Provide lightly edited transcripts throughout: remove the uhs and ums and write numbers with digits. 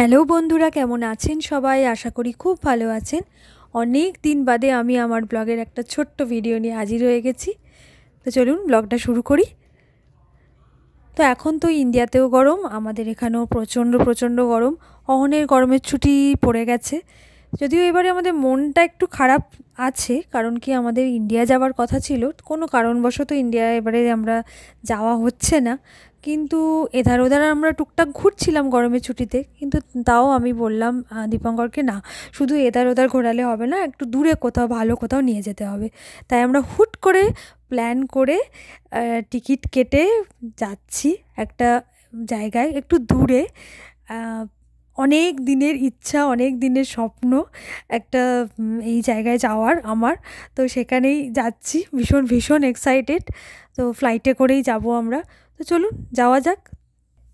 Hello বন্ধুরা, কেমন আছেন সবাই? আশা করি খুব ভালো আছেন। অনেক দিন বাদে আমি আমার ব্লগের একটা ছোট্ট ভিডিও নিয়ে হাজির হয়ে গেছি। তো চলুন ব্লগটা শুরু করি। তো এখন তো ইন্ডিয়াতেও গরম, আমাদের এখানেও প্রচণ্ড গরম। অহনের গরমের ছুটি পড়ে গেছে। যদিও এবারে আমাদের মনটা একটু খারাপ আছে, কারণ কি আমাদের ইন্ডিয়া যাওয়ার কথা ছিল, কোনো কারণবশত ইন্ডিয়া এবারে আমরা যাওয়া হচ্ছে না। কিন্তু এধার ওধার আমরা টুকটাক ঘুরছিলাম গরমের ছুটিতে, কিন্তু তাও আমি বললাম দীপঙ্করকে, না শুধু এধার ওধার ঘোরালে হবে না, একটু দূরে কোথাও ভালো কোথাও নিয়ে যেতে হবে। তাই আমরা হুট করে প্ল্যান করে টিকিট কেটে যাচ্ছি একটা জায়গায় একটু দূরে। অনেক দিনের ইচ্ছা, অনেক দিনের স্বপ্ন একটা এই জায়গায় যাওয়ার আমার। তো সেখানেই যাচ্ছি, ভীষণ ভীষণ এক্সাইটেড। তো ফ্লাইটে করেই যাব আমরা। তো চলুন যাওয়া যাক।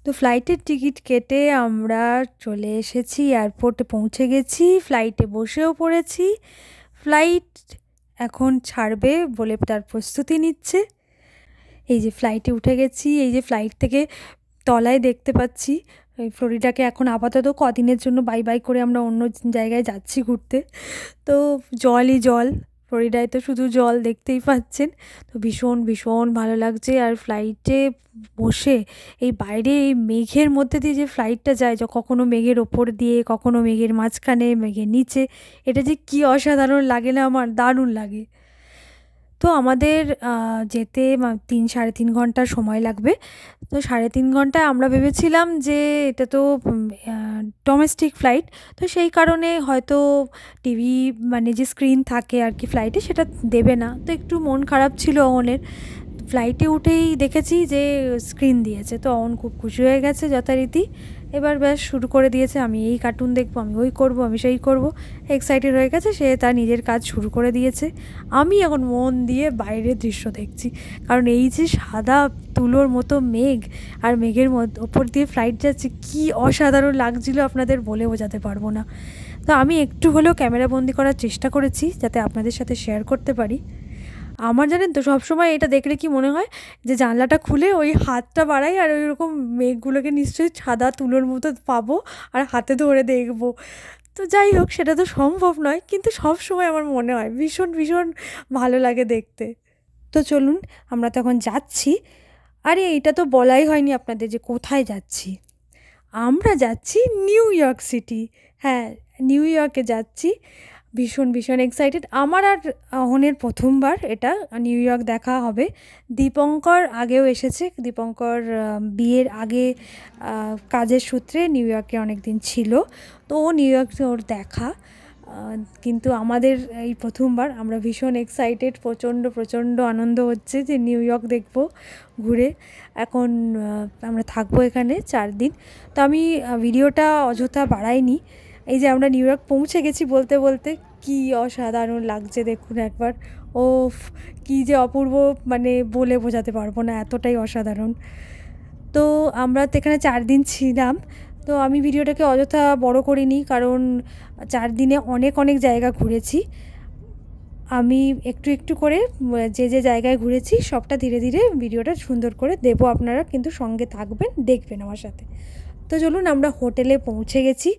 তো ফ্লাইটের টিকিট কেটে আমরা চলে এসেছি, এয়ারপোর্টে পৌঁছে গেছি, ফ্লাইটে বসেও পড়েছি। ফ্লাইট এখন ছাড়বে বলে তার প্রস্তুতি নিচ্ছে। এই যে ফ্লাইটে উঠে গেছি, এই যে ফ্লাইট থেকে তলায় দেখতে পাচ্ছি এই ফ্লোরিডাকে এখন আপাতত কদিনের জন্য বাই বাই করে আমরা অন্য জায়গায় যাচ্ছি ঘুরতে। তো জলই জল, ফ্লোরিডায় তো শুধু জল, দেখতেই পাচ্ছেন। তো ভীষণ ভীষণ ভালো লাগছে। আর ফ্লাইটে বসে এই বাইরে এই মেঘের মধ্যে দিয়ে যে ফ্লাইটটা যায়, যে কখনো মেঘের ওপর দিয়ে, কখনো মেঘের মাঝখানে, মেঘের নিচে, এটা যে কী অসাধারণ লাগে না, আমার দারুণ লাগে। তো আমাদের যেতে 3-3.5 ঘন্টা সময় লাগবে। তো 3.5 ঘন্টায় আমরা ভেবেছিলাম যে এটা তো ডোমেস্টিক ফ্লাইট, তো সেই কারণে হয়তো টিভি মানে যে স্ক্রিন থাকে আর কি ফ্লাইটে, সেটা দেবে না। তো একটু মন খারাপ ছিল অহনের। ফ্লাইটে উঠেই দেখেছি যে স্ক্রিন দিয়েছে, তো অহন খুব খুশি হয়ে গেছে যথারীতি। এবার ব্যাস শুরু করে দিয়েছে, আমি এই কার্টুন দেখবো, আমি ওই করব, আমি সেই করব, এক্সাইটেড হয়ে গেছে। সে তার নিজের কাজ শুরু করে দিয়েছে। আমি এখন মন দিয়ে বাইরের দৃশ্য দেখছি, কারণ এই যে সাদা তুলোর মতো মেঘ, আর মেঘের ওপর দিয়ে ফ্লাইট যাচ্ছে, কি অসাধারণ লাগছিল আপনাদের বলে বোঝাতে পারবো না। তো আমি একটু হলেও ক্যামেরা বন্দি করার চেষ্টা করেছি, যাতে আপনাদের সাথে শেয়ার করতে পারি। আমার জানেন তো সবসময় এটা দেখলে কি মনে হয়, যে জানলাটা খুলে ওই হাতটা বাড়াই আর ওই রকম মেঘগুলোকে নিশ্চয়ই সাদা তুলোর মতো পাবো আর হাতে ধরে দেখবো। তো যাই হোক, সেটা তো সম্ভব নয়, কিন্তু সব সময় আমার মনে হয় ভীষণ ভীষণ ভালো লাগে দেখতে। তো চলুন, আমরা তখন যাচ্ছি। আরে এটা তো বলাই হয়নি আপনাদের যে কোথায় যাচ্ছি। আমরা যাচ্ছি নিউ ইয়র্ক সিটি। হ্যাঁ, নিউ ইয়র্কে যাচ্ছি। ভীষণ ভীষণ এক্সাইটেড। আমার আর অহনের প্রথমবার এটা নিউ ইয়র্ক দেখা হবে। দীপঙ্কর আগেও এসেছে, দীপঙ্কর বিয়ের আগে কাজের সূত্রে নিউ ইয়র্কে অনেক দিন ছিল, তো ও নিউ ইয়র্কে ওর দেখা। কিন্তু আমাদের এই প্রথমবার, আমরা ভীষণ এক্সাইটেড, প্রচণ্ড আনন্দ হচ্ছে যে নিউ ইয়র্ক দেখব ঘুরে। এখন আমরা থাকবো এখানে 4 দিন। তো আমি ভিডিওটা অযথা বাড়াইনি। এই যে আমরা নিউ ইয়র্ক পৌঁছে গেছি বলতে বলতে, কি অসাধারণ লাগছে দেখুন একবার। ওফ, কি যে অপূর্ব, মানে বলে বোঝাতে পারবো না, এতটাই অসাধারণ। তো আমরা তো এখানে 4 দিন ছিলাম। তো আমি ভিডিওটাকে অযথা বড় করিনি, কারণ 4 দিনে অনেক অনেক জায়গা ঘুরেছি। আমি একটু একটু করে যে যে জায়গায় ঘুরেছি সবটা ধীরে ধীরে ভিডিওটা সুন্দর করে দেবো, আপনারা কিন্তু সঙ্গে থাকবেন, দেখবেন আমার সাথে। তো চলুন, আমরা হোটেলে পৌঁছে গেছি।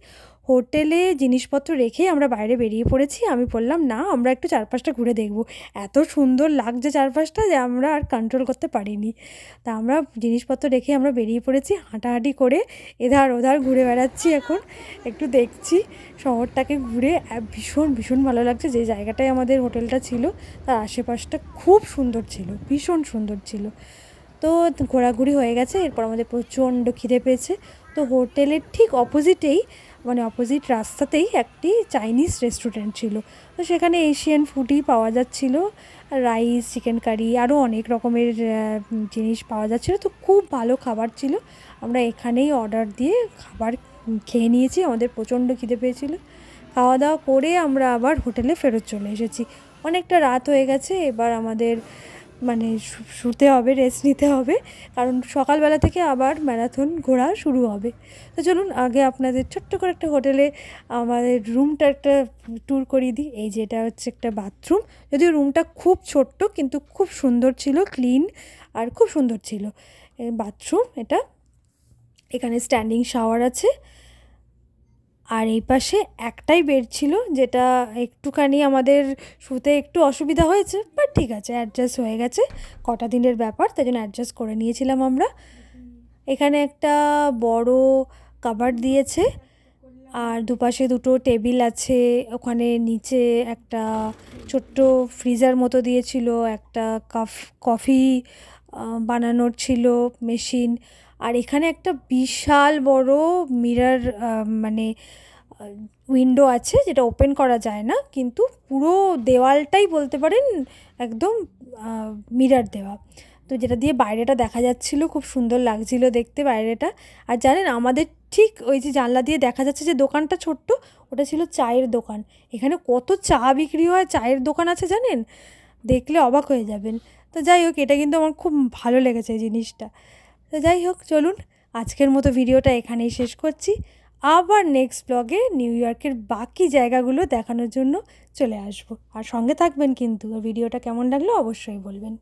হোটেলে জিনিসপত্র রেখে আমরা বাইরে বেরিয়ে পড়েছি। আমি বললাম, না আমরা একটু চারপাশটা ঘুরে দেখব। এত সুন্দর লাগছে চারপাশটা যে আমরা আর কন্ট্রোল করতে পারিনি। তা আমরা জিনিসপত্র রেখে আমরা বেরিয়ে পড়েছি, হাঁটাহাঁটি করে এধার ওধার ঘুরে বেড়াচ্ছি। এখন একটু দেখছি শহরটাকে ঘুরে, ভীষণ ভীষণ ভালো লাগছে। যে জায়গাটায় আমাদের হোটেলটা ছিল তার আশেপাশটা খুব সুন্দর ছিল, ভীষণ সুন্দর ছিল। তো ঘোরাঘুরি হয়ে গেছে, এরপর আমাদের প্রচণ্ড খিদে পেয়েছে। তো হোটেলের ঠিক অপোজিটেই, মানে অপোজিট রাস্তাতেই একটি চাইনিজ রেস্টুরেন্ট ছিল। তো সেখানে এশিয়ান ফুডই পাওয়া যাচ্ছিলো, রাইস, চিকেন কারি, আরও অনেক রকমের জিনিস পাওয়া যাচ্ছিলো। তো খুব ভালো খাবার ছিল। আমরা এখানেই অর্ডার দিয়ে খাবার খেয়ে নিয়েছি, আমাদের প্রচণ্ড খিদে পেয়েছিল। খাওয়া দাওয়া করে আমরা আবার হোটেলে ফেরত চলে এসেছি। অনেকটা রাত হয়ে গেছে, এবার আমাদের মানে শুতে হবে, রেস্ট নিতে হবে, কারণ সকালবেলা থেকে আবার ম্যারাথন ঘোরা শুরু হবে। তো চলুন আগে আপনাদের ছোট্ট করে একটা হোটেলে আমাদের রুমটা একটা ট্যুর করিয়ে দিই। এই যে এটা হচ্ছে একটা বাথরুম, যদিও রুমটা খুব ছোট্ট কিন্তু খুব সুন্দর ছিল, ক্লিন আর খুব সুন্দর ছিল বাথরুম এটা। এখানে স্ট্যান্ডিং শাওয়ার আছে। আর এই পাশে একটাই বেড ছিল, যেটা একটুখানি আমাদের শুতে একটু অসুবিধা হয়েছে, বাট ঠিক আছে, অ্যাডজাস্ট হয়ে গেছে, কটা দিনের ব্যাপার, তাই জন্য অ্যাডজাস্ট করে নিয়েছিলাম আমরা। এখানে একটা বড় কাবার্ড দিয়েছে, আর দুপাশে দুটো টেবিল আছে, ওখানে নিচে একটা ছোট্ট ফ্রিজার মতো দিয়েছিল, একটা কফি বানানোর ছিল মেশিন, আর এখানে একটা বিশাল বড় মিরর, মানে উইন্ডো আছে, যেটা ওপেন করা যায় না, কিন্তু পুরো দেওয়ালটাই বলতে পারেন একদম মিরর দেওয়া, তো যেটা দিয়ে বাইরেটা দেখা যাচ্ছিল, খুব সুন্দর লাগছিল দেখতে বাইরেটা। আর জানেন, আমাদের ঠিক ওই যে জানলা দিয়ে দেখা যাচ্ছে যে দোকানটা ছোট্ট, ওটা ছিল চায়ের দোকান। এখানে কত চা বিক্রি হয়, চায়ের দোকান আছে জানেন, দেখলে অবাক হয়ে যাবেন। তো যাই হোক, এটা কিন্তু আমার খুব ভালো লেগেছে এই জিনিসটা। তো যাই হোক, চলুন আজকের মতো ভিডিওটা এখানেই শেষ করছি। আবার নেক্সট ব্লগে নিউ ইয়র্কের বাকি জায়গাগুলো দেখানোর জন্য চলে আসবো, আর সঙ্গে থাকবেন কিন্তু। আর ভিডিওটা কেমন লাগলো অবশ্যই বলবেন।